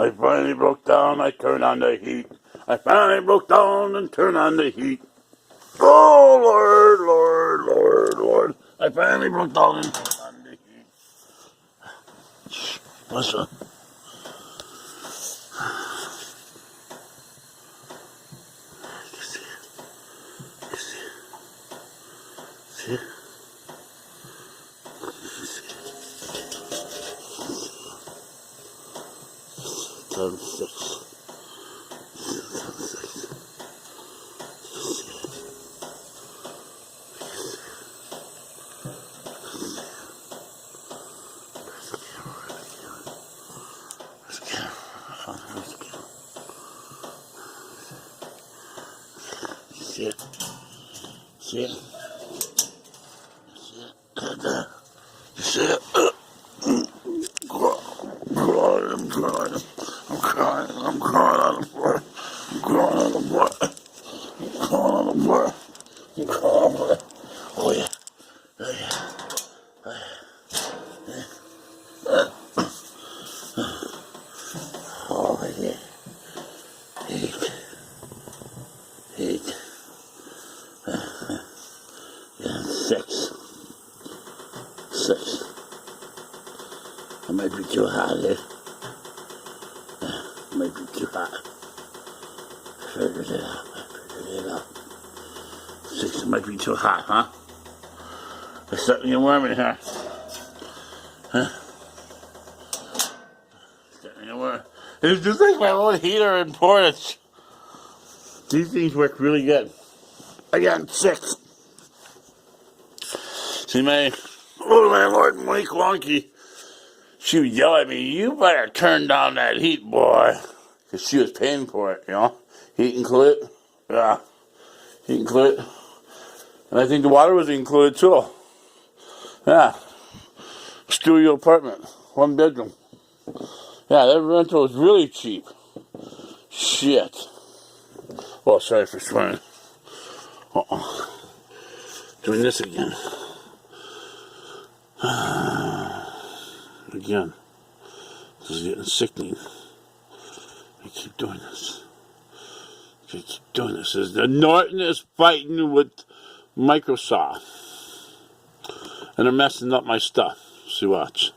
I finally broke down, I turned on the heat. I finally broke down and turned on the heat. Oh, Lord, Lord, Lord, Lord. I finally broke down and turned on the heat. Listen. See? 7-6. See it? See it? See it? You see it? I'm crying. I'm crying. I'm crying on the floor. I'm crying on the floor. I'm crying on the floor. I'm crying on the floor. Oh yeah. Oh yeah. Oh yeah. Eight. Yeah, 6. It might be too hot here. It might be too hot. Figured it out. 6 might be too hot, huh? It's starting to get warm in here. Huh? Starting to get warm. It's just like my old heater in Portage. These things work really good. I got 6. See, my landlord, Mike Wonky, she would yell at me, "You better turn down that heat, boy." Because she was paying for it, you know. Heat included. Yeah. Heat included. And I think the water was included too. Yeah. Studio apartment. 1 bedroom. Yeah, that rental was really cheap. Shit. Oh, sorry for swearing. Uh-oh. Doing this again. Again. This is getting sickening. I keep doing this. The Norton is fighting with Microsoft. And they're messing up my stuff. See, watch.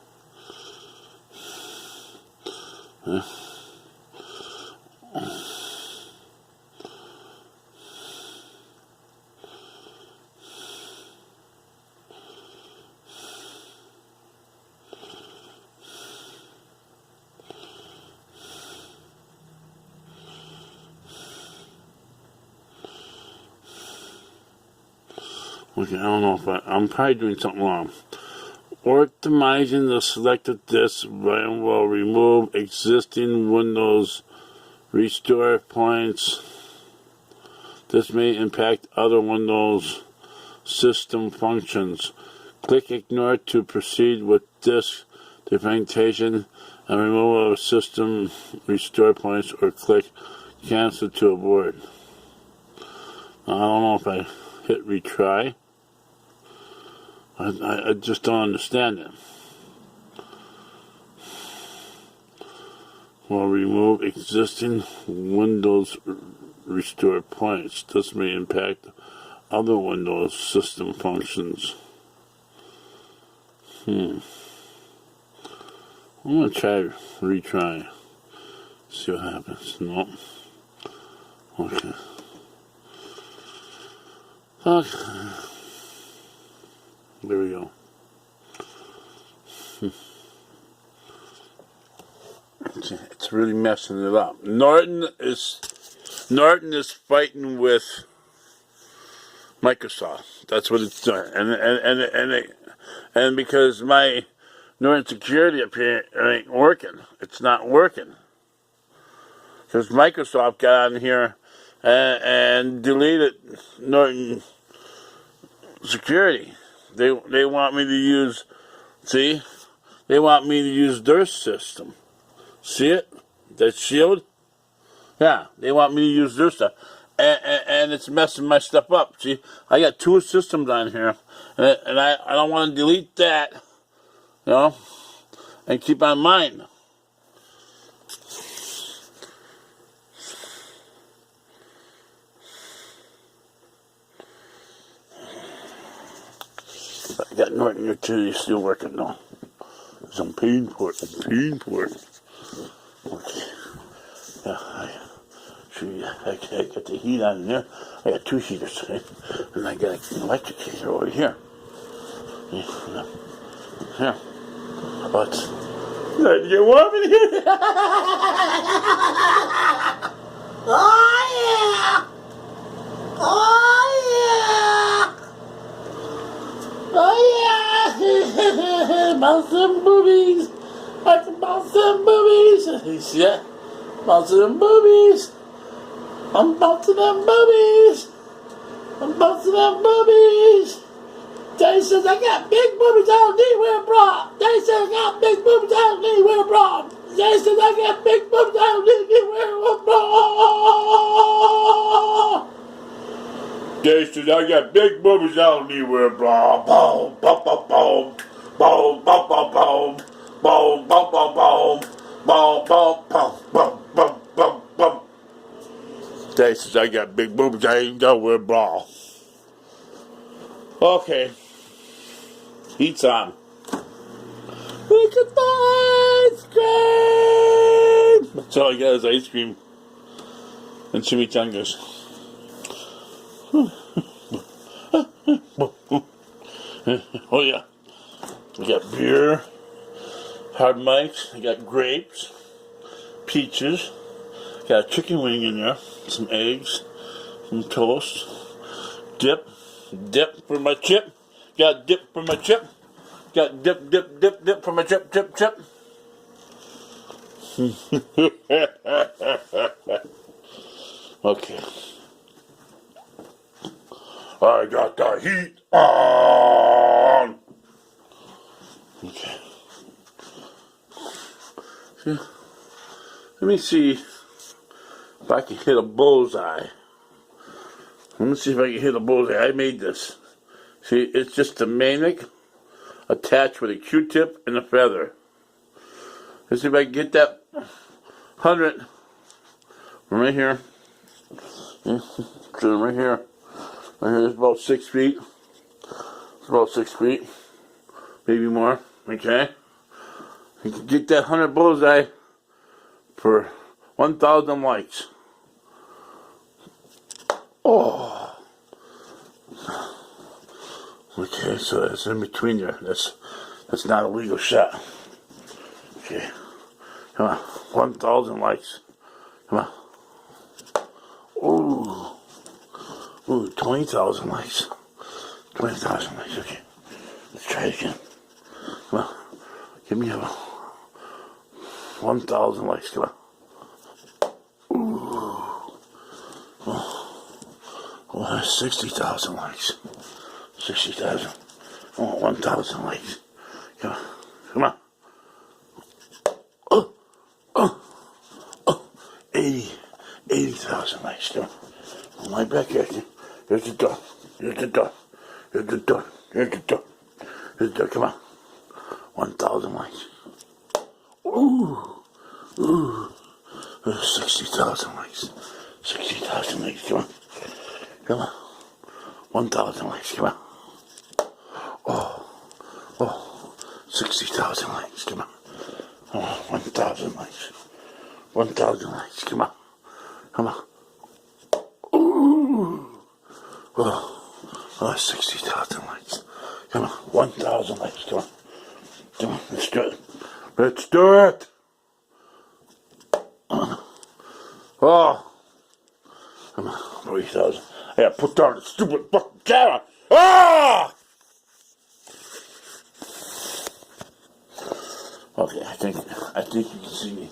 Yeah. Okay, I don't know if I'm probably doing something wrong. Optimizing the selected disk will remove existing Windows restore points. This may impact other Windows system functions. Click Ignore to proceed with disk defragmentation and removal of system restore points, or click Cancel to avoid. I don't know if I hit retry. I just don't understand it. Will remove existing Windows restore points. This may impact other Windows system functions. I'm going to try retry. See what happens. Nope. Okay. There we go. It's really messing it up. Norton is fighting with Microsoft. That's what it's doing. And because my Norton security up here ain't working. It's not working. Because Microsoft got on here and deleted Norton security. They want me to use, see? They want me to use their system. See it? That shield? Yeah, they want me to use their stuff. And it's messing my stuff up. See? I got 2 systems on here. And I don't want to delete that, you know, and keep on mine. I got Norton Utility still working though. I'm paying for it. I'm paying for it. Okay. Yeah, I got the heat on in there. I got two heaters, right? And I got an electric heater over here. Yeah. Here. But you warm in here? Oh yeah! Oh yeah! Oh yeah! About some boobies! That's about some boobies! Yeah, about some boobies! I'm bouncing them boobies! I'm bouncing them boobies! Daddy says I got big boobies, I don't need to wear a bra! Daddy says I got big boobies, I don't need to wear a bra! Daddy says I got big boobies, I don't need to wear a bra! Daddy says I got big boobies, I don't need to wear a bra! Boom, boom, boom, boom! Boom, boom, boom, boom! Boom, boom, boom, boom! Boom, boom, boom, boom, boom, boom, boom! Daddy says I got big boobies, I ain't gotta wear a bra. Okay. Heat's on. Look at the ice cream! That's all I got is ice cream and chimichangas. Oh yeah. We got beer, hard mics, I got grapes, peaches, got a chicken wing in there, some eggs, some toast, dip for my chip. Got dip for my chip. Got dip for my chip. Okay. I got the heat on. Okay. Let me see if I can hit a bullseye. Let me see if I can hit a bullseye. I made this. See, it's just a magnet attached with a Q-tip and a feather. Let's see if I can get that 100 from right here. Yeah, so right here. Right here is about 6 feet. It's about 6 feet. Maybe more. Okay. You can get that 100 bullseye for 1,000 likes. Oh. Okay, so that's in between there. That's not a legal shot. Okay. Come on. 1,000 likes. Come on. Ooh, 20,000 likes. 20,000 likes. Okay. Let's try it again. Come on. Give me a 1,000 likes. Come on. Oh, 60,000 likes. 60,000. I want 1,000 likes. Come on. Come on. 80,000 likes. Come on. I'm right back here. Here's the door. Here's the door. Here's the door. Here's the door. Here's the door. Come on. 1,000 likes. Ooh. 60,000 likes. 60,000 likes. Come on. Come on. 1,000 likes. Come on. Oh. 60,000 likes. Come on. Oh, 1,000 likes. 1,000 likes. Come on. Come on. Ooh. Oh, 60,000 likes. Come on. 1,000 likes. Come on. Come on. Let's do it. Let's do it. Oh. Come on. 3,000. I gotta put down the stupid fucking camera. Ah! Okay, I think you can see me.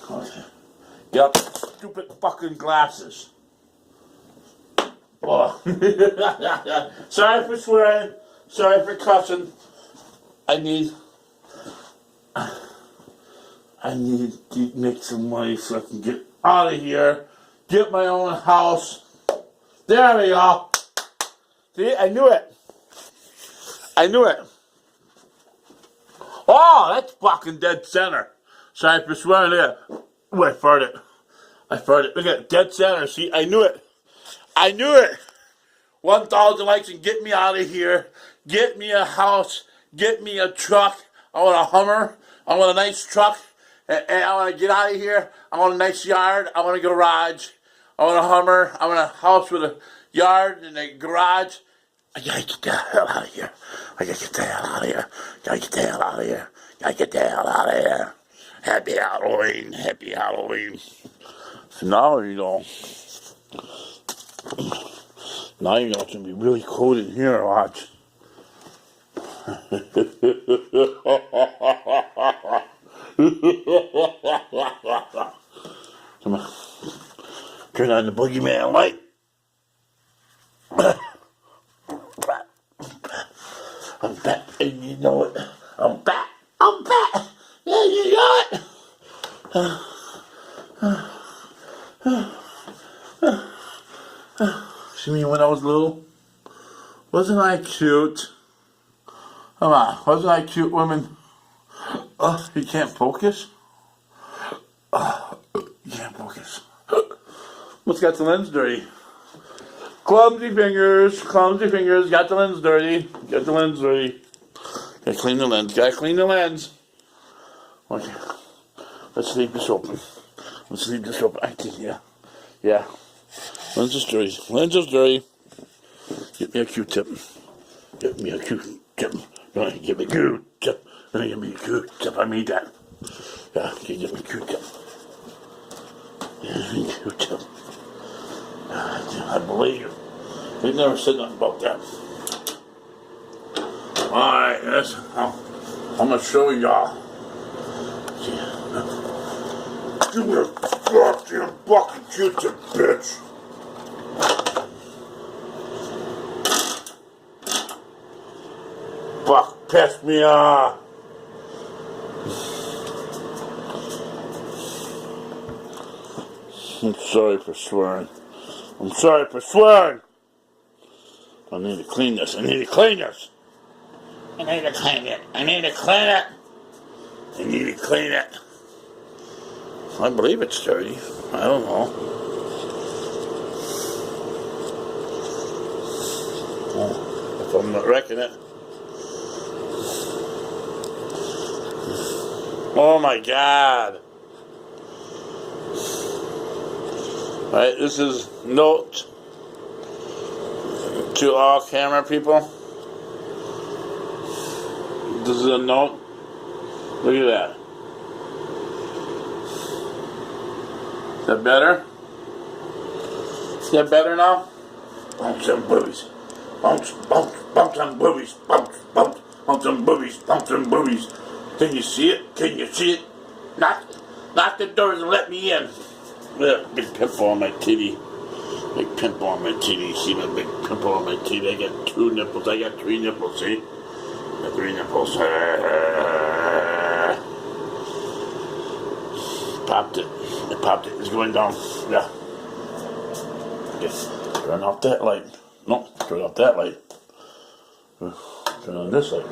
Okay. Get stupid fucking glasses. Oh. Sorry for swearing. Sorry for cussing. I need to make some money so I can get out of here. Get my own house. There we go. See, I knew it. Oh, that's fucking dead center. Sorry for swearing there. Oh, I farted. Look at it, dead center. See, I knew it. 1,000 likes and get me out of here. Get me a house. Get me a truck. I want a Hummer. I want a nice truck. And I want to get out of here. I want a nice yard. I want a garage. I want a Hummer. I want a house with a yard and a garage. I gotta get the hell out of here. I gotta get the hell out of here. Gotta get the hell out of here. Gotta get the hell out of here. Happy Halloween. Happy Halloween. So now, now it's going to be really cold in here, watch. Come on. Turn on the boogeyman light. I'm back, and you know it. I'm back. I'm back. Yeah, you know it. See me when I was little? Wasn't I cute? Come on, wasn't I cute, women? You can't focus? You can't focus. Almost got the lens dirty. Clumsy fingers, got the lens dirty. Got the lens dirty. Gotta clean the lens, Okay, let's leave this open. I think, yeah. Lens is dirty. Get me a Q-tip. Give me a Q-tip. I need that. Yeah, can you get me a Q-tip? Q-tip. I believe you. They never said nothing about that. Alright, I'm gonna show y'all. Give me a goddamn fucking Q-tip, bitch. Fuck, piss me off. I'm sorry for swearing. I need to clean this. I need to clean it. I believe it's dirty. I don't know. If I'm not wrecking it. Oh my God. Alright, this is note to all camera people. This is a note. Look at that. Is that better? Is that better now? Bounce them boobies. Bounce them boobies. Bounce them boobies. Can you see it? Knock the doors and let me in. Big pimple on my titty. See my big pimple on my titty? I got 2 nipples. I got 3 nipples, see? I got 3 nipples. Popped it. It's going down. Yeah. Okay. Turn off that light. No, turn off that light. Turn on this light.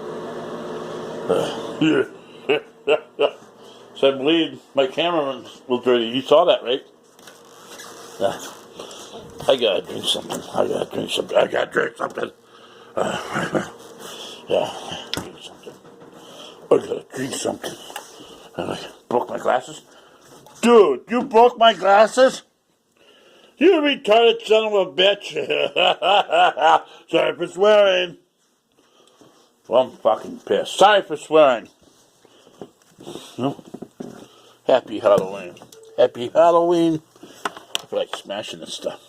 So I believe my cameraman was dirty. You saw that, right? Yeah. I gotta drink something. Yeah, drink something. I gotta drink something. Broke my glasses? Dude, you broke my glasses? You retarded son of a bitch. Sorry for swearing. Well, I'm fucking pissed. Sorry for swearing. No. Happy Halloween. I feel like smashing this stuff.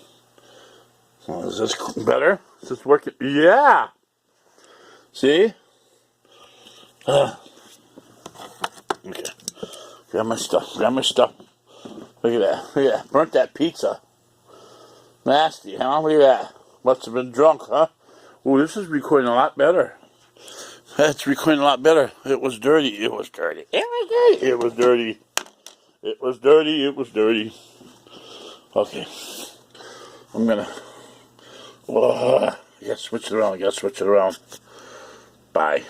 Well, is this better? Is this working? Yeah. See? Okay. Grab my stuff. Look at that. Burnt that pizza. Nasty, huh? Look at that. Must have been drunk, huh? Ooh, this is recording a lot better. That's recording a lot better. It was dirty. Okay. I'm gonna... I gotta switch it around. Bye.